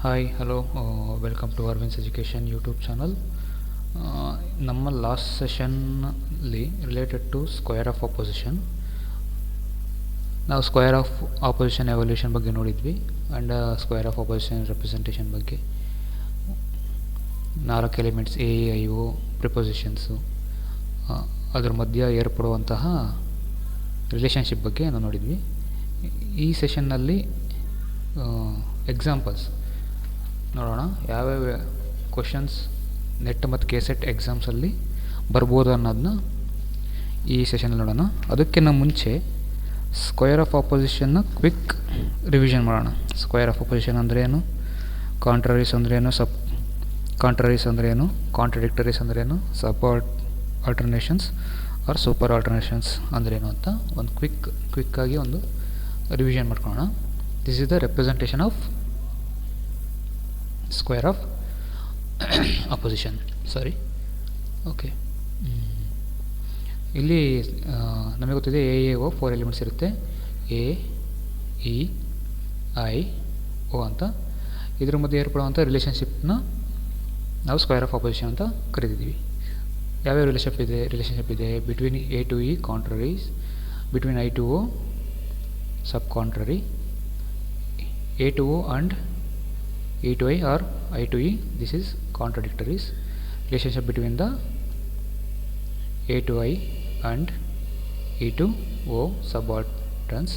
Hi hello welcome to Aravind's education YouTube channel. ನಮ್ಮ last ಸೆಷನ್ಲಿ related to square of opposition ನಾವು square of opposition evolution ಬಗ್ಗೆ ನೋಡಿದ್ವಿ and square of opposition representation ಬಗ್ಗೆ 4 elements A I O propositions ಅದರ ಮಧ್ಯ ಏರ್ಪಡುವಂತಹ relationship ಬಗ್ಗೆ ನಾವು ನೋಡಿದ್ವಿ. ಈ ಸೆಷನ್ನಲ್ಲಿ ಎಕ್ಸಾಂಪಲ್ಸ್ ನೋಡೋಣ, ಯಾವ್ಯಾವ ಕ್ವಶನ್ಸ್ ನೆಟ್ ಮತ್ತು ಕೆಸೆಟ್ ಎಕ್ಸಾಮ್ಸಲ್ಲಿ ಬರ್ಬೋದು ಅನ್ನೋದನ್ನ ಈ ಸೆಷನಲ್ಲಿ ನೋಡೋಣ. ಅದಕ್ಕಿಂತ ಮುಂಚೆ ಸ್ಕ್ವೇರ್ ಆಫ್ ಆಪೋಸಿಷನ್ನ ಕ್ವಿಕ್ ರಿವಿಷನ್ ಮಾಡೋಣ. ಸ್ಕ್ವೇರ್ ಆಫ್ ಆಪೋಸಿಷನ್ ಅಂದರೆ ಏನು, ಕಾಂಟ್ರರೀಸ್ ಅಂದರೆ ಏನು, ಸಬ್ ಕಾಂಟ್ರರೀಸ್ ಅಂದರೆ ಏನು, ಕಾಂಟ್ರಡಿಕ್ಟರೀಸ್ ಅಂದರೆ ಏನು, ಸಬ್ ಆಲ್ಟರ್ನೇಷನ್ಸ್ ಆರ್ ಸೂಪರ್ ಆಲ್ಟರ್ನೇಷನ್ಸ್ ಅಂದ್ರೇನು ಅಂತ ಒಂದು ಕ್ವಿಕ್ಕಾಗಿ ಒಂದು ರಿವಿಷನ್ ಮಾಡ್ಕೊಳ್ಳೋಣ. This is the representation of square of opposition. Okay, ಇಲ್ಲಿ ನಮಗೆ ಗೊತ್ತಿದೆ ಎ ಎ ಒ 4 ಎಲಿಮೆಂಟ್ಸ್ ಇರುತ್ತೆ, ಎ ಇ ಐ ಒ ಅಂತ. ಇದ್ರ ಮಧ್ಯೆ ಏರ್ಪಡುವಂಥ ರಿಲೇಷನ್ಶಿಪ್ನ ನಾವು ಸ್ಕ್ವೇರ್ ಆಫ್ ಅಪೋಸಿಷನ್ ಅಂತ ಕರೀತಿದ್ದೀವಿ. ಯಾವ್ಯಾವ ರಿಲೇಷನ್ಶಿಪ್ ಇದೆ between A to E contraries, between I to O subcontrary, A to O and E to I or I to E, this is contradictories. Relationship between the A to I and E to O subalterns.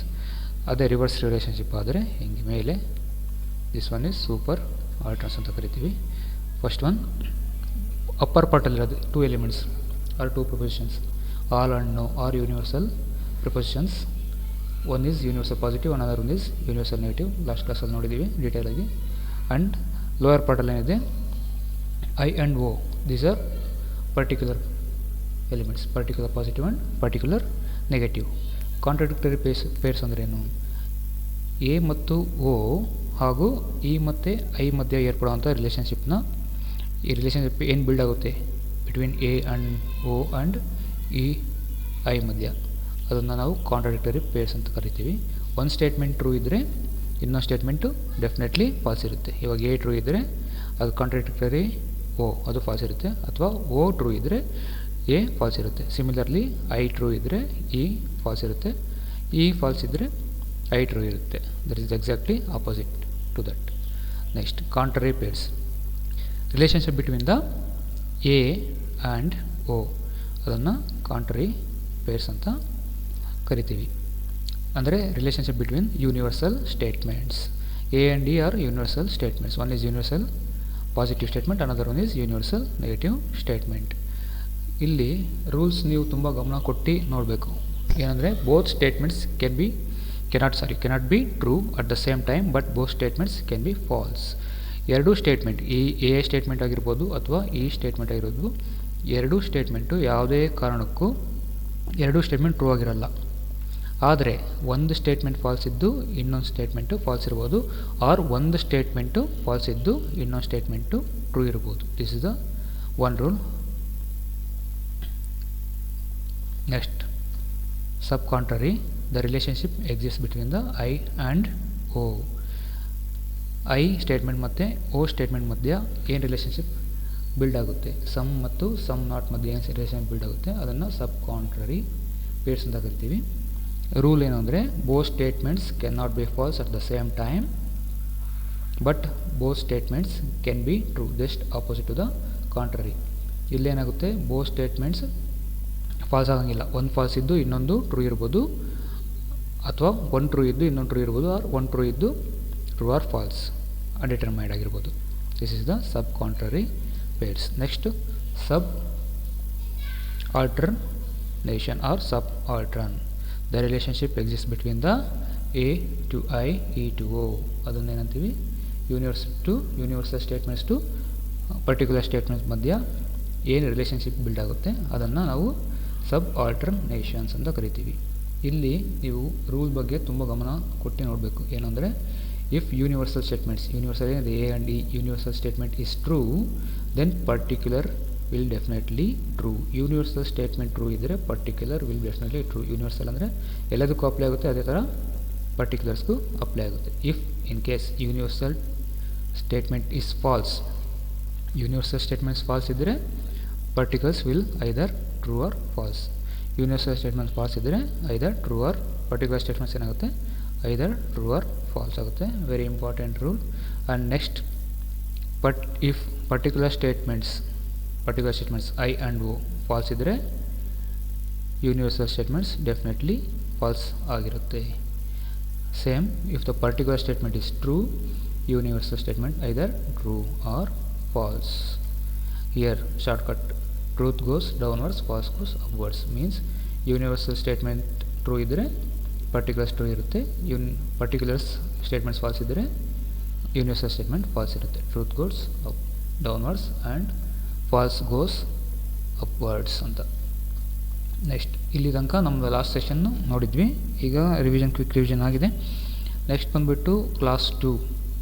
ಅದೇ reverse relationship ಆದರೆ ಹಿಂಗೆ ಮೇಲೆ this one is superalterns ಅಂತ ಕರಿತೀವಿ. First one upper ಪಾರ್ಟಲ್ಲಿರೋದು 2 elements are 2 propositions, all and no are universal propositions. One is universal positive, another one is universal negative. Last ಕ್ಲಾಸಲ್ಲಿ ನೋಡಿದ್ದೀವಿ ಡೀಟೇಲಾಗಿ. ಆ್ಯಂಡ್ ಲೋಯರ್ ಪಾರ್ಟಲ್ಲಿ ಏನಿದೆ I and O, these are particular elements, particular positive and particular negative. Contradictory pairs ಅಂದರೆ ಏನು, A ಮತ್ತು ಒ ಹಾಗೂ E ಮತ್ತು ಐ ಮಧ್ಯೆ ಏರ್ಪಡುವಂಥ ರಿಲೇಷನ್ಶಿಪ್ನ, ಈ ರಿಲೇಷನ್ಶಿಪ್ ಏನು ಬಿಲ್ಡ್ ಆಗುತ್ತೆ between A and O and E I ಮಧ್ಯ, ಅದನ್ನು ನಾವು ಕಾಂಟ್ರಡಿಕ್ಟರಿ ಪೇರ್ಸ್ ಅಂತ ಕರಿತೀವಿ. ಒಂದು ಸ್ಟೇಟ್ಮೆಂಟ್ ಟ್ರೂ ಇದ್ದರೆ ಇನ್ನೊಂದು ಸ್ಟೇಟ್ಮೆಂಟು ಡೆಫಿನೆಟ್ಲಿ ಫಾಲ್ಸ್ ಇರುತ್ತೆ. ಇವಾಗ ಎ ಟ್ರೂ ಇದ್ದರೆ ಅದು ಕಾಂಟ್ರಡಿಕ್ಟರಿ ಓ, ಅದು ಫಾಲ್ಸ್ ಇರುತ್ತೆ. ಅಥವಾ ಓ ಟ್ರೂ ಇದ್ದರೆ ಎ ಫಾಲ್ಸ್ ಇರುತ್ತೆ. ಸಿಮಿಲರ್ಲಿ ಐ ಟ್ರೂ ಇದ್ದರೆ ಇ ಫಾಲ್ಸ್ ಇರುತ್ತೆ, ಇ ಫಾಲ್ಸ್ ಇದ್ದರೆ ಐ ಟ್ರೂ ಇರುತ್ತೆ. That is exactly opposite to that. Next contrary pairs, relationship between the A and O, ಅದನ್ನು ಕಾಂಟ್ರರಿ ಪೇರ್ಸ್ ಅಂತ ಕರಿತೀವಿ. ಅಂದರೆ relationship between universal statements. A and E are universal statements. One is universal positive statement, another one is universal negative statement. ಇಲ್ಲಿ rules ನೀವು ತುಂಬ ಗಮನ ಕೊಟ್ಟು ನೋಡಬೇಕು. ಏನಂದರೆ both statements cannot be true at the same time, but both statements can be false. ಎರಡೂ statement, ಈ A statement ಆಗಿರ್ಬೋದು ಅಥವಾ ಈ ಸ್ಟೇಟ್ಮೆಂಟ್ ಆಗಿರೋದು, ಎರಡೂ ಸ್ಟೇಟ್ಮೆಂಟು ಯಾವುದೇ ಕಾರಣಕ್ಕೂ ಎರಡೂ ಸ್ಟೇಟ್ಮೆಂಟ್ ಟ್ರೂ ಆಗಿರಲ್ಲ. ಆದರೆ ಒಂದು ಸ್ಟೇಟ್ಮೆಂಟ್ ಫಾಲ್ಸ್ ಇದ್ದು ಇನ್ನೊಂದು ಸ್ಟೇಟ್ಮೆಂಟು ಫಾಲ್ಸ್ ಇರ್ಬೋದು, ಆರ್ ಒಂದು ಸ್ಟೇಟ್ಮೆಂಟು ಫಾಲ್ಸ್ ಇದ್ದು ಇನ್ನೊಂದು ಸ್ಟೇಟ್ಮೆಂಟು ಟ್ರೂ ಇರ್ಬೋದು. This is the one rule. Next subcontrary, the relationship exist between the I and O. I statement ಮತ್ತು ಓ ಸ್ಟೇಟ್ಮೆಂಟ್ ಮಧ್ಯ ಏನು ರಿಲೇಷನ್ಶಿಪ್ ಬಿಲ್ಡ್ ಆಗುತ್ತೆ, ಸಮ್ ಮತ್ತು ಸಮ್ ನಾಟ್ ಮಧ್ಯೆ ಏನು ರಿಲೇಷನ್ಶಿಪ್ ಬಿಲ್ಡ್ ಆಗುತ್ತೆ, ಅದನ್ನು ಸಬ್ ಕಾಂಟ್ರರಿ ಪೇರ್ಸ್ ಅಂತ ಕರಿತೀವಿ. ರೂಲ್ ಏನು ಅಂದರೆ both statements can not be false at the same time, but both statements can be true, just opposite to the contrary. ಇಲ್ಲೇನಾಗುತ್ತೆ, ಬೋತ್ ಸ್ಟೇಟ್ಮೆಂಟ್ಸ್ ಫಾಲ್ಸ್ ಆಗಂಗಿಲ್ಲ. ಒಂದು ಫಾಲ್ಸ್ ಇದ್ದು ಇನ್ನೊಂದು ಟ್ರೂ ಇರ್ಬೋದು, ಅಥವಾ ಒಂದು ಟ್ರೂ ಇದ್ದು ಇನ್ನೊಂದು ಟ್ರೂ ಇರ್ಬೋದು, ಆರ್ ಒಂದು ಟ್ರೂ ಇದ್ದು ಟ್ರೂ ಆರ್ ಫಾಲ್ಸ್ ಅನ್ಡಿಟರ್ಮೈನ್ಡ್ ಆಗಿರ್ಬೋದು. This is the subcontrary pairs. Next subalternation or subaltern. The relationship exist between the A to I, E to O. ಅದನ್ನೇನಂತೀವಿ, universal statements to particular statements ಮಧ್ಯ ಏನು relationship build ಆಗುತ್ತೆ ಅದನ್ನು ನಾವು ಸಬ್ ಆಲ್ಟರ್ನೇಷನ್ಸ್ ಅಂತ ಕರಿತೀವಿ. ಇಲ್ಲಿ ನೀವು ರೂಲ್ ಬಗ್ಗೆ ತುಂಬ ಗಮನ ಕೊಟ್ಟು ನೋಡಬೇಕು. ಏನಂದರೆ ಇಫ್ ಯೂನಿವರ್ಸಲ್ ಸ್ಟೇಟ್ಮೆಂಟ್ಸ್, ಯೂನಿವರ್ಸಲ್ ಏನಿದೆ A and E, universal statement is true, then particular will definitely true. Universal statement true ಇದ್ದರೆ particular will definitely true. Universal ಅಂದರೆ ಎಲ್ಲದಕ್ಕೂ ಅಪ್ಲೈ ಆಗುತ್ತೆ, ಅದೇ ಥರ ಪರ್ಟಿಕ್ಯುಲರ್ಸ್ಗೂ ಅಪ್ಲೈ ಆಗುತ್ತೆ. If in case universal statement is false, universal statements false ಇದ್ದರೆ particulars will either true or false. Universal statements false ಇದ್ದರೆ either true or, particular statements ಏನಾಗುತ್ತೆ ಐದರ್ ಟ್ರೂ ಆರ್ ಫಾಲ್ಸ್ ಆಗುತ್ತೆ. Very important rule. And next, if particular statements I and O false ಇದ್ದರೆ universal statements definitely false ಆಗಿರುತ್ತೆ. Same, if the particular statement is true, universal statement either true or false. Here shortcut, truth goes downwards, false goes upwards, means universal statement true idre particulars true irutte, particulars statements false idre universal statement false irutte. Truth goes up downwards and false goes upwards anta. Next ಇಲ್ಲಿ ತನಕ ನಮ್ಮದು last session ನೋಡಿದ್ವಿ. ಈಗ quick revision ಆಗಿದೆ. Next ಬಂದುಬಿಟ್ಟು class 2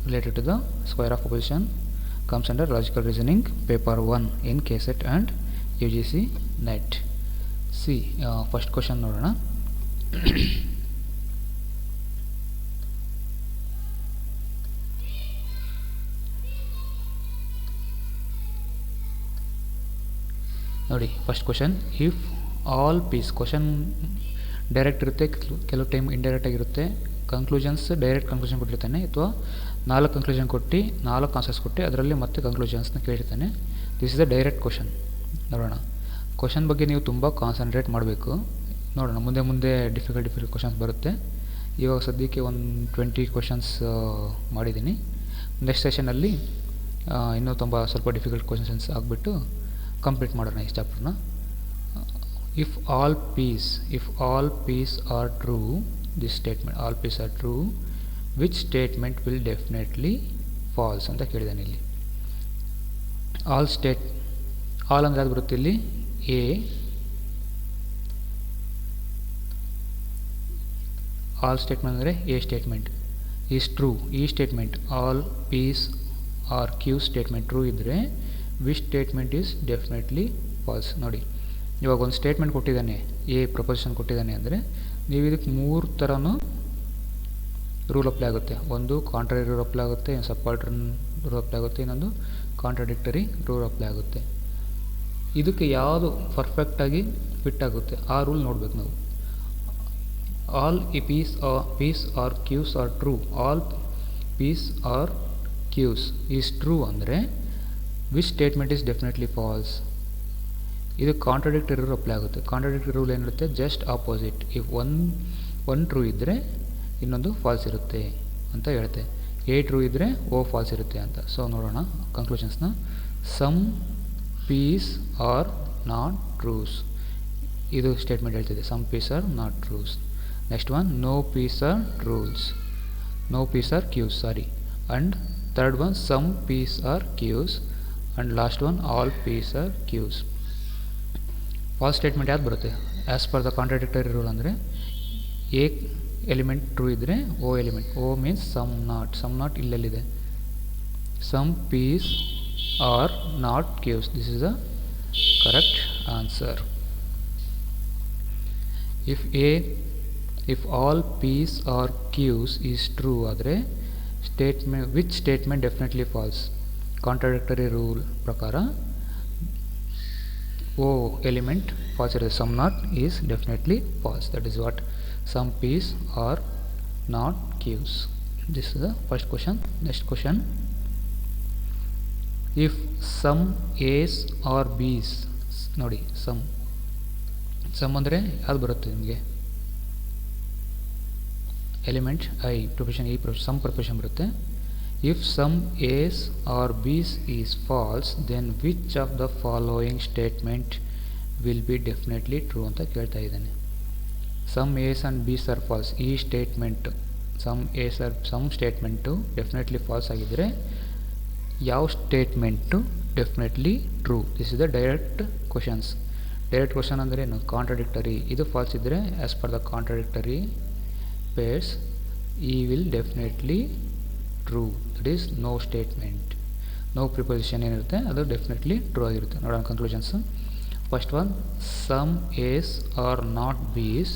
related to the square of opposition comes under logical reasoning, paper 1 in KSET and UGC NET. See, first question ನೋಡೋಣ. ನೋಡಿ first question, if all piece, question direct ಇರುತ್ತೆ, ಕೆಲವು time indirect ಆಗಿರುತ್ತೆ. Conclusions direct conclusion ಕೊಟ್ಟಿರ್ತಾನೆ, ಅಥವಾ 4 conclusion ಕೊಟ್ಟು 4 answers ಕೊಟ್ಟು ಅದರಲ್ಲಿ ಮತ್ತೆ ಕನ್ಕ್ಲೂಷನ್ಸ್ನ ಕೇಳಿರ್ತಾನೆ. This is the direct question. ನೋಡೋಣ, ಕ್ವಶನ್ ಬಗ್ಗೆ ನೀವು ತುಂಬ ಕಾನ್ಸಂಟ್ರೇಟ್ ಮಾಡಬೇಕು. ನೋಡೋಣ, ಮುಂದೆ ಡಿಫಿಕಲ್ಟ್ ಕ್ವಶನ್ಸ್ ಬರುತ್ತೆ. ಇವಾಗ ಸದ್ಯಕ್ಕೆ ಒಂದು 20 ಕ್ವಶನ್ಸ್ ಮಾಡಿದ್ದೀನಿ. ನೆಕ್ಸ್ಟ್ ಸೆಷನಲ್ಲಿ ಇನ್ನೂ ಸ್ವಲ್ಪ ಡಿಫಿಕಲ್ಟ್ ಕ್ವಶನ್ಸ್ ಆಗಿಬಿಟ್ಟು ಕಂಪ್ಲೀಟ್ ಮಾಡೋಣ ಈ ಚಾಪ್ಟರ್ನ. If all Ps are true, this statement, all p's are true, which statement will definitely false ಅಂತ ಕೇಳಿದಾನೆ ಇಲ್ಲಿ. ಆಲ್ ಅಂದರೆ ಅದು ಬರುತ್ತೆ ಇಲ್ಲಿ ಎ, ಆಲ್ ಸ್ಟೇಟ್ಮೆಂಟ್ ಅಂದರೆ ಎ ಸ್ಟೇಟ್ಮೆಂಟ್ ಈಸ್ ಟ್ರೂ. ಈ statement all Ps are Q statement true ಇದ್ದರೆ which statement is definitely false. ನೋಡಿ, ಇವಾಗ ಒಂದು ಸ್ಟೇಟ್ಮೆಂಟ್ ಕೊಟ್ಟಿದ್ದಾನೆ, ಎ ಪ್ರಪೋಸಿಷನ್ ಕೊಟ್ಟಿದ್ದಾನೆ ಅಂದರೆ ನೀವು ಇದಕ್ಕೆ 3 ಥರನೂ ರೂಲ್ ಅಪ್ಲೈ ಆಗುತ್ತೆ. ಒಂದು ಕಾಂಟ್ರರಿ ರೂಲ್ ಅಪ್ಲೈ ಆಗುತ್ತೆ, ಸಬಾಲ್ಟರ್ನ್ ರೂಲ್ ಅಪ್ಲೈ ಆಗುತ್ತೆ, ಇನ್ನೊಂದು ಕಾಂಟ್ರಾಡಿಕ್ಟರಿ ರೂಲ್ ಅಪ್ಲೈ ಆಗುತ್ತೆ. ಇದಕ್ಕೆ ಯಾವುದು ಪರ್ಫೆಕ್ಟಾಗಿ ಫಿಟ್ ಆಗುತ್ತೆ ಆ ರೂಲ್ ನೋಡಬೇಕು ನಾವು. All Ps are Qs are true, all Ps are Qs is true ಅಂದರೆ which statement is definitely false. ಇದು ಕಾಂಟ್ರಾಡಿಕ್ಟರಿ ರೂಲ್ ಅಪ್ಲೈ ಆಗುತ್ತೆ. ಕಾಂಟ್ರಾಡಿಕ್ಟರಿ ರೂಲ್ ಏನಿರುತ್ತೆ, just opposite. If one true ಇದ್ದರೆ ಇನ್ನೊಂದು ಫಾಲ್ಸ್ ಇರುತ್ತೆ ಅಂತ ಹೇಳುತ್ತೆ. ಎ ಟ್ರೂ ಇದ್ದರೆ ಓ ಫಾಲ್ಸ್ ಇರುತ್ತೆ ಅಂತ. ಸೊ ನೋಡೋಣ ಕನ್ಕ್ಲೂಷನ್ಸ್ನ. Some Ps are not trues, ಇದು ಸ್ಟೇಟ್ಮೆಂಟ್ ಹೇಳ್ತಿದೆ. Some Ps are not trues. Next one, no Ps are trues, no Ps are Qs, sorry. And third one, some Ps are Qs. And last one, all Ps are Qs. False statement ಯಾವ್ದು ಬರುತ್ತೆ as per the contradictory rule ಅಂದರೆ A element true ಇದ್ದರೆ O element, O means some not ಇಲ್ಲೆಲ್ಲಿದೆ, some Ps are not Qs. This is the correct answer. If all Ps are Qs is true ಆದರೆ which statement definitely false. Contradictory rule ಪ್ರಕಾರ O element false ಇರುತ್ತೆ, some not is definitely false. That is what some Ps are not Qs. This is the first question. Next question, if some Ss are Bs, ನೋಡಿ some ಅಂದರೆ ಯಾವ್ದು ಬರುತ್ತೆ ನಿಮಗೆ, element I, proposition ಈ, some proposition ಬರುತ್ತೆ. If sum A's or B's is false, then which of the following statement will be definitely true ಅಂತ ಕೇಳ್ತಾ ಇದ್ದಾನೆ. Sum A's and B's are false. ಈ statement some statement definitely false ಆಗಿದ್ದರೆ ಯಾವ statement definitely true. This is the direct questions. Direct question ಅಂದರೆ ಏನು, contradictory. ಇದು false ಇದ್ದರೆ as per the contradictory pairs E will definitely true. That is no statement. No proposition ಏನಿರುತ್ತೆ ಅದು definitely true ಆಗಿರುತ್ತೆ. ನೋಡೋಣ ಕನ್ಕ್ಲೂಷನ್ಸ್. First one, some Ss are not Bs,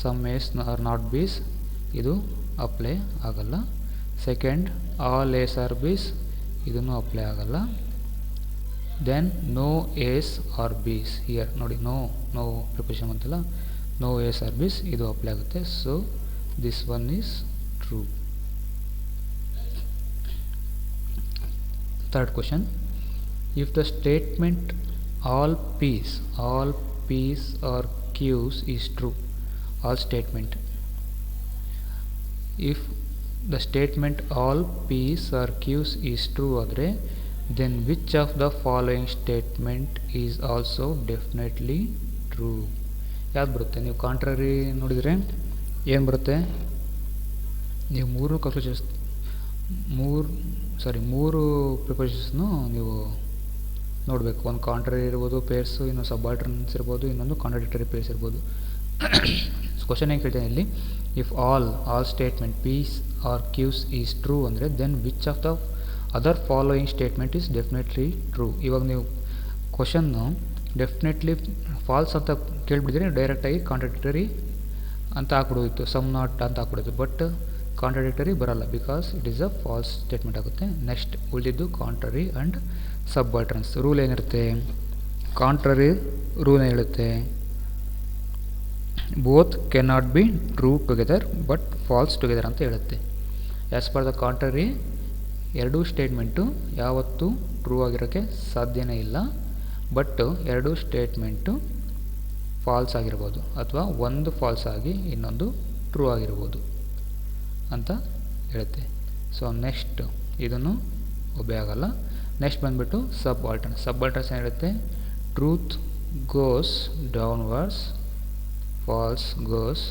some Ss are not Bs ಇದು apply ಆಗಲ್ಲ. Second, all Ss are Bs, ಇದನ್ನು apply ಆಗಲ್ಲ. Then no S are P's here ನೋಡಿ, ನೋ ಪ್ರಿಪೋಸಿಷನ್ ಅಂತಲ್ಲ, ನೋ ಎಸ್ ಆರ್ ಬೀಸ್ ಇದು apply ಆಗುತ್ತೆ. So this one is true. Third question, if the statement all p's or q's is true, all statement, if the statement all p's or q's is true ಆದರೆ then which of the following statement is also definitely true? ಯಾವ್ದು ಬರುತ್ತೆ? ನೀವು contrary ನೋಡಿದರೆ ಏನು ಬರುತ್ತೆ? ನೀವು ಮೂರು ಪ್ರಿಪೋಸಿಷನ್ಸ್ನು ನೀವು ನೋಡಬೇಕು. ಒಂದು ಕಾಂಟ್ರರಿ ಇರ್ಬೋದು, ಪೇರ್ಸು, ಇನ್ನೊಂದು ಸಬಾಲ್ಟರ್ನ್ಸ್ ಇರ್ಬೋದು, ಇನ್ನೊಂದು ಕಾಂಟ್ರಾಡಿಕ್ಟರಿ ಪೇರ್ಸ್ ಇರ್ಬೋದು. ಕ್ವಶನ್ ಏನು ಕೇಳ್ತೇನೆ ಇಲ್ಲಿ, if all statement Ps are Qs is true ಅಂದರೆ then which of the other following statement is definitely true. ಇವಾಗ ನೀವು ಕ್ವಶನ್ನು ಡೆಫಿನೆಟ್ಲಿ ಫಾಲ್ಸ್ ಅಂತ ಕೇಳಿಬಿಟ್ಟಿದ್ರೆ ಡೈರೆಕ್ಟಾಗಿ ಕಾಂಟ್ರಾಡಿಕ್ಟರಿ ಅಂತ ಹಾಕ್ಬಿಡೋದಿತ್ತು, ಸಮ್ ನಾಟ್ ಅಂತ ಹಾಕ್ಬಿಡೋದು. ಬಟ್ ಕಾಂಟ್ರಾಡಿಕ್ಟರಿ ಬರಲ್ಲ, because it is a false statement ಆಗುತ್ತೆ. ನೆಕ್ಸ್ಟ್ ಉಳಿದಿದ್ದು ಕಾಂಟ್ರರಿ ಆ್ಯಂಡ್ ಸಬ್ಬಾಲ್ಟರ್ನ್ಸ್. ರೂಲ್ ಏನಿರುತ್ತೆ? ಕಾಂಟ್ರರಿ ರೂಲ್ ಹೇಳುತ್ತೆ both can not be true together but false together ಅಂತ ಹೇಳುತ್ತೆ. ಆ್ಯಸ್ ಪರ್ ದ ಕಾಂಟ್ರರಿ ಎರಡೂ ಸ್ಟೇಟ್ಮೆಂಟು ಯಾವತ್ತೂ ಟ್ರೂ ಆಗಿರೋಕ್ಕೆ ಸಾಧ್ಯನೇ ಇಲ್ಲ. ಬಟ್ ಎರಡೂ ಸ್ಟೇಟ್ಮೆಂಟು ಫಾಲ್ಸ್ ಆಗಿರ್ಬೋದು, ಅಥವಾ ಒಂದು ಫಾಲ್ಸ್ ಆಗಿ ಇನ್ನೊಂದು ಟ್ರೂ ಆಗಿರ್ಬೋದು ಅಂತ ಹೇಳುತ್ತೆ. ಸೊ ನೆಕ್ಸ್ಟ್ ಇದನ್ನು ಒಬೆ ಆಗಲ್ಲ. ನೆಕ್ಸ್ಟ್ ಬಂದುಬಿಟ್ಟು ಸಬ್ಬಾಲ್ಟರ್ನ್ಸ್ ಏನು ಹೇಳುತ್ತೆ? Truth goes downwards, false goes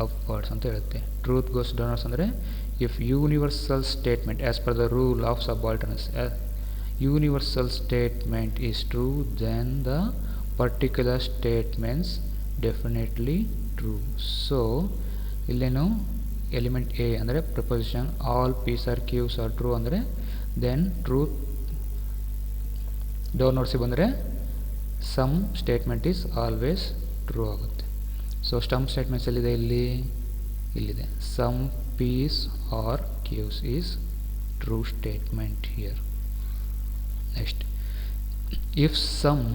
upwards ಅಂತ ಹೇಳುತ್ತೆ. ಟ್ರೂತ್ ಗೋಸ್ ಡೌನ್ವರ್ಡ್ಸ್ ಅಂದರೆ if universal statement as per the rule of subalterns, universal statement is true then the particular statements definitely true. So ಇಲ್ಲೇನು element A ಅಂದರೆ proposition all Ps are Qs are true ಅಂದರೆ then truth ಡೌನ್ವರ್ಡ್ಸಿಗೆ ಬಂದರೆ some statement is always true ಆಗುತ್ತೆ. So some statements ಎಲ್ಲಿದೆ? ಇಲ್ಲಿದೆ. Some Ps are Qs is true statement here. Next, if some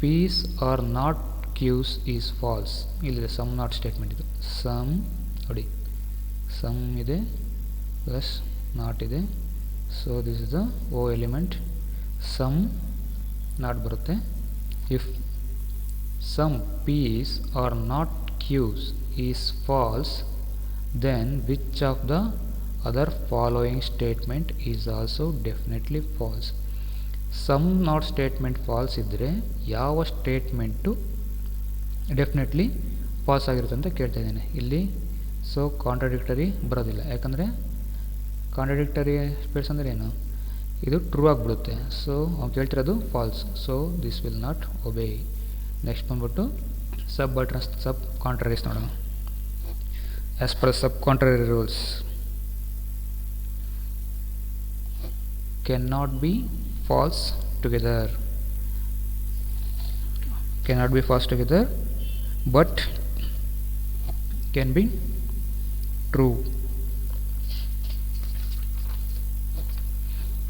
Ps are not Qs is false, ಇಲ್ಲಿದೆ some not statement. ಇದು some ನೋಡಿ, some ಇದೆ plus not ಇದೆ. So this is the O element. Some not ಬರುತ್ತೆ. If some Ps are not Qs is false then which of the other following statement is also definitely false. Some not statement false ಇದ್ದರೆ ಯಾವ statement definitely false ಆಗಿರುತ್ತೆ ಅಂತ ಕೇಳ್ತಾ ಇದ್ದೇನೆ ಇಲ್ಲಿ. So contradictory ಬರೋದಿಲ್ಲ, ಯಾಕಂದರೆ ಕಾಂಟ್ರಾಡಿಕ್ಟರಿ ಸ್ಪೇಸ್ ಅಂದರೆ ಏನು? ಇದು ಟ್ರೂ ಆಗಿಬಿಡುತ್ತೆ. ಸೊ ಅವ್ನು ಕೇಳ್ತಿರೋದು false. So this will not obey. Next ಬಂದ್ಬಿಟ್ಟು ಸಬ್ಬಾಲ್ಟರ್ನ್ಸ್, ಸಬ್ ಕಾಂಟ್ರರೀಸ್ ನೋಡೋಣ. As per subcontrary rules can not be false together, cannot be false together but can be true.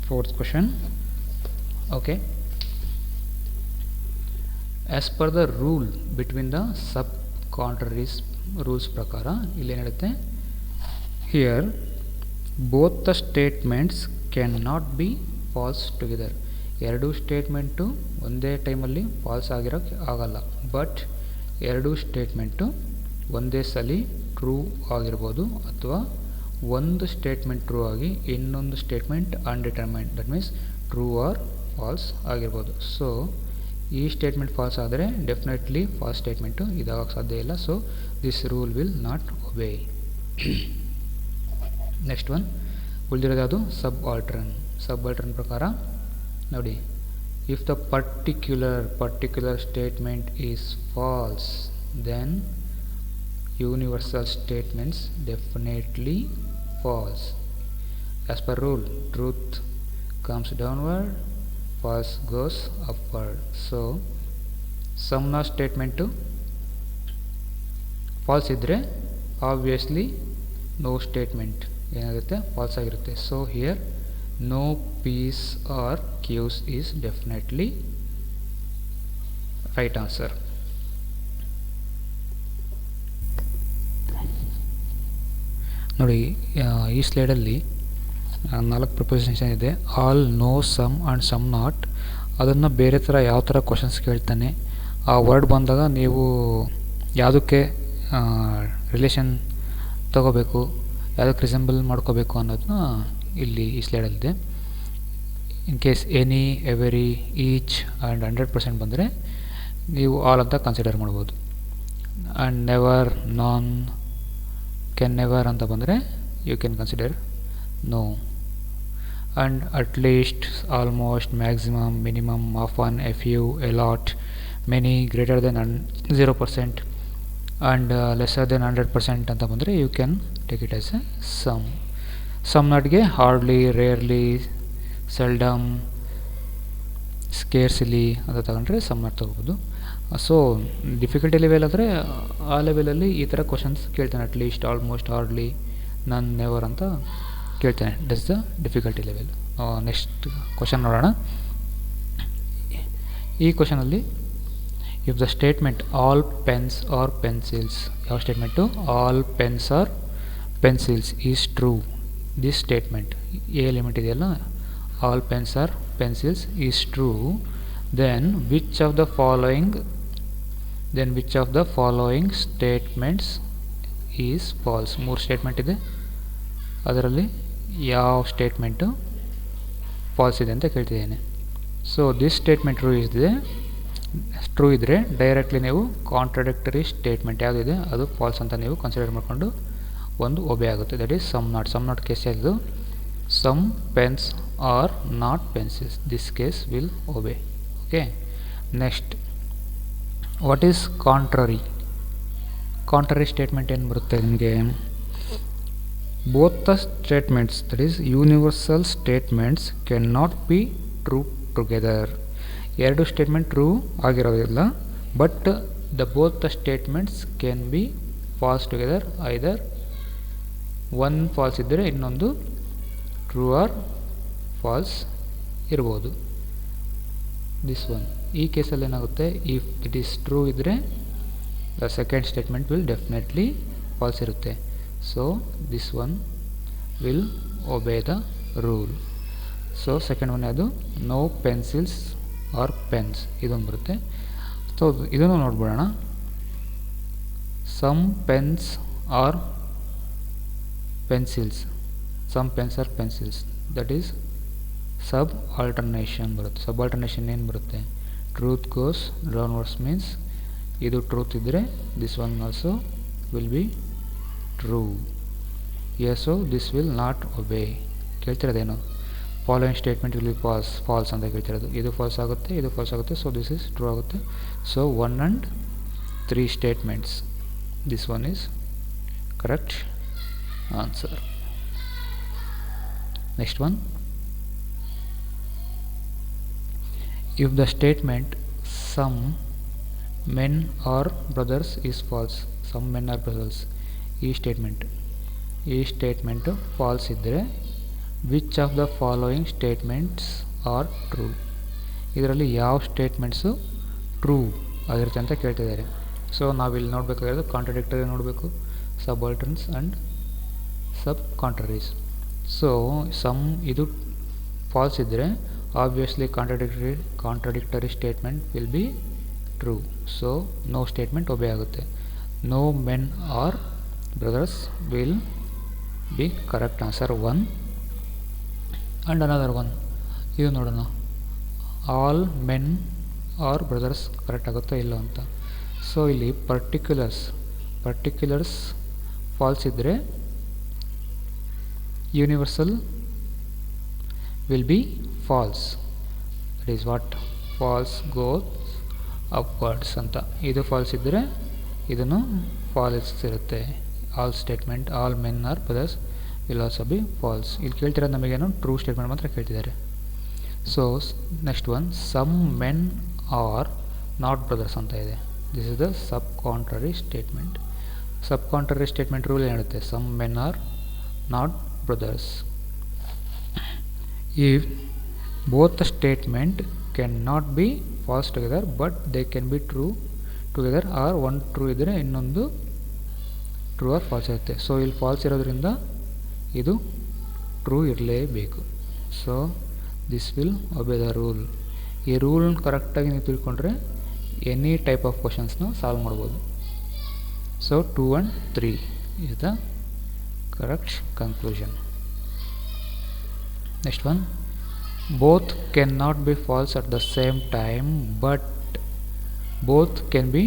Fourth question. Okay, as per the rule between the sub contraries rules prakara ಇಲ್ಲಿ ಏನು ಹೇಳುತ್ತೆ? here both the statements cannot be false together. ಎರಡೂ statement ಒಂದೇ ಟೈಮಲ್ಲಿ falls ಆಗಿರೋಕ್ಕೆ ಆಗಲ್ಲ. But ಎರಡೂ statement ಒಂದೇ ಸಲ ಟ್ರೂ ಆಗಿರ್ಬೋದು, ಅಥವಾ ಒಂದು ಸ್ಟೇಟ್ಮೆಂಟ್ ಟ್ರೂ ಆಗಿ ಇನ್ನೊಂದು statement undetermined, that means true or false ಆಗಿರ್ಬೋದು. ಸೊ ಈ ಸ್ಟೇಟ್ಮೆಂಟ್ ಫಾಲ್ಸ್ ಆದರೆ ಡೆಫಿನೆಟ್ಲಿ ಫಾಲ್ಸ್ ಸ್ಟೇಟ್ಮೆಂಟು ಇದಾಗಕ್ಕೆ ಸಾಧ್ಯ ಇಲ್ಲ. So this rule will not obey. Next one ಉಳಿದಿರೋದು ಯಾವುದು? ಸಬ್ ಆಲ್ಟರ್ನ್ ಪ್ರಕಾರ ನೋಡಿ, if the particular statement is false then universal statements definitely false. As per rule truth comes downward, false goes upward. So ಸಮ್ನ statement false ಇದ್ದರೆ obviously no statement ಏನಾಗುತ್ತೆ? False ಆಗಿರುತ್ತೆ. So here no p's or q's is definitely right answer. ನೋಡಿ ಈ ಸ್ಲೈಡಲ್ಲಿ 4 proposition ಇದೆ. All, no, some and some not. ಅದನ್ನು ಬೇರೆ ಥರ ಯಾವ ಥರ ಕ್ವಶನ್ಸ್ ಕೇಳ್ತಾನೆ, ಆ ವರ್ಡ್ ಬಂದಾಗ ನೀವು ಯಾವುದಕ್ಕೆ ರಿಲೇಷನ್ ತಗೋಬೇಕು, ಯಾವುದಕ್ಕೆ ರಿಸೆಂಬಲ್ ಮಾಡ್ಕೋಬೇಕು ಅನ್ನೋದನ್ನ ಇಲ್ಲಿ ಈ ಸ್ಲೈಡಲ್ಲಿದೆ. In case any, every, each and 100% ಬಂದರೆ ನೀವು ಆಲ್ ಅಂತ ಕನ್ಸಿಡರ್ ಮಾಡ್ಬೋದು. And never, none, can never ಅಂತ ಬಂದರೆ you can consider no. And at least, almost, maximum, minimum, often, a few, a lot, many, greater than 0% and lesser than 100% ಅಂತ ಬಂದರೆ you can take it as a some. Some ನಾಟ್ಗೆ hardly, rarely, seldom, scarcely ಅಂತ ತಗೊಂಡ್ರೆ some not ತಗೋಬೋದು. So difficulty level ಆದರೆ ಆ ಲೆವೆಲಲ್ಲಿ ಈ ಥರ ಕ್ವಶನ್ಸ್ ಕೇಳ್ತಾನೆ. At least, almost, hardly, none, never ಅಂತ ಕೇಳ್ತಾನೆ. That's the difficulty level. Next question ನೋಡೋಣ. ಈ ಕ್ವಶನಲ್ಲಿ if the statement all pens are pencils, ಯಾವ statement? All pens are pencils is true. This statement, a element ಇದೆಯಲ್ಲ, all pens are pencils is true, then which of the following statements is false. 3 statement ಇದೆ, ಅದರಲ್ಲಿ ಯಾವ statement false ಇದೆ ಅಂತ ಕೇಳ್ತಿದ್ದೇನೆ. So this statement true ಇದ್ದರೆ directly ನೀವು contradictory statement ಯಾವುದಿದೆ ಅದು ಫಾಲ್ಸ್ ಅಂತ ನೀವು ಕನ್ಸಿಡರ್ ಮಾಡಿಕೊಂಡು ಒಂದು ಒಬೆ ಆಗುತ್ತೆ. That is some not. Some not case ಯಾವುದು? Some pens are not pencils. This case will obey. Okay. Next, what is contrary? Contrary statement ಏನು ಬರುತ್ತೆ ನಿಮಗೆ? Both the statements, that is universal statements, can not be true together. 2 statement true ಆಗಿರೋದಿಲ್ಲ, but both the statements can be false together. Either one false ಇದ್ದರೆ ಇನ್ನೊಂದು true or false ಇರ್ಬೋದು. This one, ಈ ಕೇಸಲ್ಲಿ ಏನಾಗುತ್ತೆ? ಇಫ್ ಇಟ್ ಈಸ್ ಟ್ರೂ ಇದ್ದರೆ the second statement will definitely false ಇರುತ್ತೆ. So this one will obey the rule. So second one ಯಾವುದು? No pencils are pens, ಇದೊಂದು ಬರುತ್ತೆ. ಸೊ ಇದನ್ನು ನೋಡ್ಬಿಡೋಣ. Some pens are pencils, some pens are pencils, that is subalternation ಬರುತ್ತೆ. Subalternation ಏನು ಬರುತ್ತೆ? Truth goes downwards means ಇದು truth ಇದ್ದರೆ this one also will be true. Yes, so this will not obey. ಕೇಳ್ತಿರೋದೇನು? Following statement will be falls ಅಂತ ಕೇಳ್ತಿರೋದು. ಇದು falls ಆಗುತ್ತೆ, ಇದು ಫಾಲ್ಸ್ ಆಗುತ್ತೆ, ಸೊ ದಿಸ್ ಈಸ್ ಟ್ರೂ ಆಗುತ್ತೆ. So 1 and 3 statements, this one is correct answer. Next one, if the statement some men or brothers is false, some men are brothers, ಈ statement false ಇದ್ದರೆ which of the following statements are true? ಇದರಲ್ಲಿ ಯಾವ statements true ಆಗಿರುತ್ತೆ ಅಂತ ಕೇಳ್ತಿದ್ದಾರೆ. So ನಾವಿಲ್ಲಿ ನೋಡಬೇಕಾಗಿರೋದು contradictory ನೋಡಬೇಕು, ಸಬಾಲ್ಟರ್ನ್ಸ್ and sub ಕಾಂಟ್ರರೀಸ್. So some ಇದು ಫಾಲ್ಸ್ ಇದ್ದರೆ obviously contradictory statement will be true. So no statement obey ಆಗುತ್ತೆ. No men or brothers will be correct answer 1. and another one, ಇದು ನೋಡೋಣ. all men or brothers correct ಆಗುತ್ತಾ ಇಲ್ಲ ಅಂತ. So ಇಲ್ಲಿ particulars falls ಇದ್ದರೆ universal will be false. That is what false goes upwards ಅಂತ. ಇದು ಫಾಲ್ಸ್ ಇದ್ದರೆ ಇದನ್ನು ಫಾಲ್ಸ್ ಇರುತ್ತೆ. All statement all men are brothers will also be false. ಇಲ್ಲಿ ಕೇಳ್ತಿರೋದು ನಮಗೇನು? ಟ್ರೂ ಸ್ಟೇಟ್ಮೆಂಟ್ ಮಾತ್ರ ಕೇಳ್ತಿದ್ದಾರೆ. So next one, some men are not brothers ಅಂತ ಇದೆ. This is the subcontrary statement. Subcontrary statement rule ಏನಿರುತ್ತೆ? Some men are not brothers. if both the statement cannot be false together but they can be true together or one true ಇದ್ದರೆ ಇನ್ನೊಂದು true or falls ಇರುತ್ತೆ. So ಇಲ್ಲಿ falls ಇರೋದ್ರಿಂದ ಇದು true ಇರಲೇಬೇಕು. So this will ಒಬೆ the rule. ಈ rule ಕರೆಕ್ಟಾಗಿ ನೀವು ತಿಳ್ಕೊಂಡ್ರೆ ಎನಿ ಟೈಪ್ ಆಫ್ ಕ್ವಶನ್ಸ್ನ ಸಾಲ್ವ್ ಮಾಡ್ಬೋದು. So 2 and 3 is the correct conclusion. Next one, both cannot be false at the same time but both can be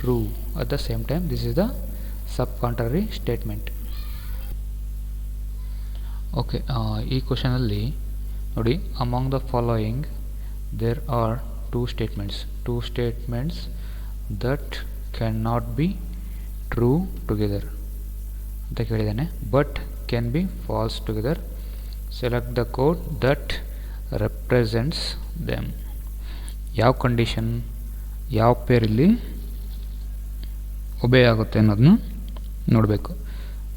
true at the same time. This is the subcontrary statement. Okay, ಈ ಕ್ವಶನಲ್ಲಿ ನೋಡಿ, among the following there are two statements that can not be true together ಅಂತ ಕೇಳಿದ್ದಾನೆ. But can be false together. Select the code that represents them. ಯಾವ condition, ಯಾವ ಪೇರಲ್ಲಿ ಒಬೇ ಆಗುತ್ತೆ ಅನ್ನೋದನ್ನು ನೋಡಬೇಕು.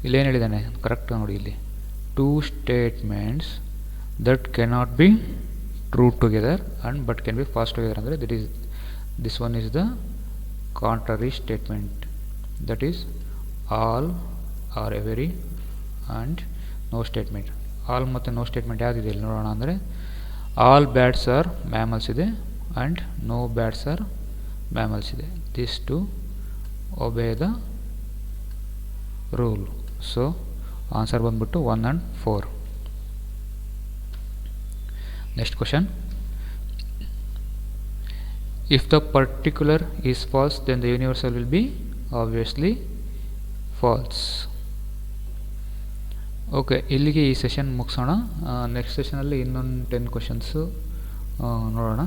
ಇಲ್ಲೇನು ಹೇಳಿದ್ದಾನೆ ಕರೆಕ್ಟ್ ನೋಡಿ, ಇಲ್ಲಿ two statements that cannot be true together and but can be false together ಅಂದರೆ this one is the contrary statement. That is all or every and no statement. All ಮತ್ತು ನೋ ಸ್ಟೇಟ್ಮೆಂಟ್ ಯಾವುದಿದೆ ಇಲ್ಲಿ ನೋಡೋಣ. ಅಂದರೆ all bats are mammals ಇದೆ and no bats are mammals ಇದೆ. This two obey the rule. So answer ಬಂದ್ಬಿಟ್ಟು 1 and 4. Next question, if the particular is false then the universal will be obviously false. Okay, ಇಲ್ಲಿಗೆ ಈ session ಮುಗಿಸೋಣ. Next ಸೆಷನಲ್ಲಿ ಇನ್ನೊಂದು 10 questions ನೋಡೋಣ.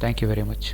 Thank you very much.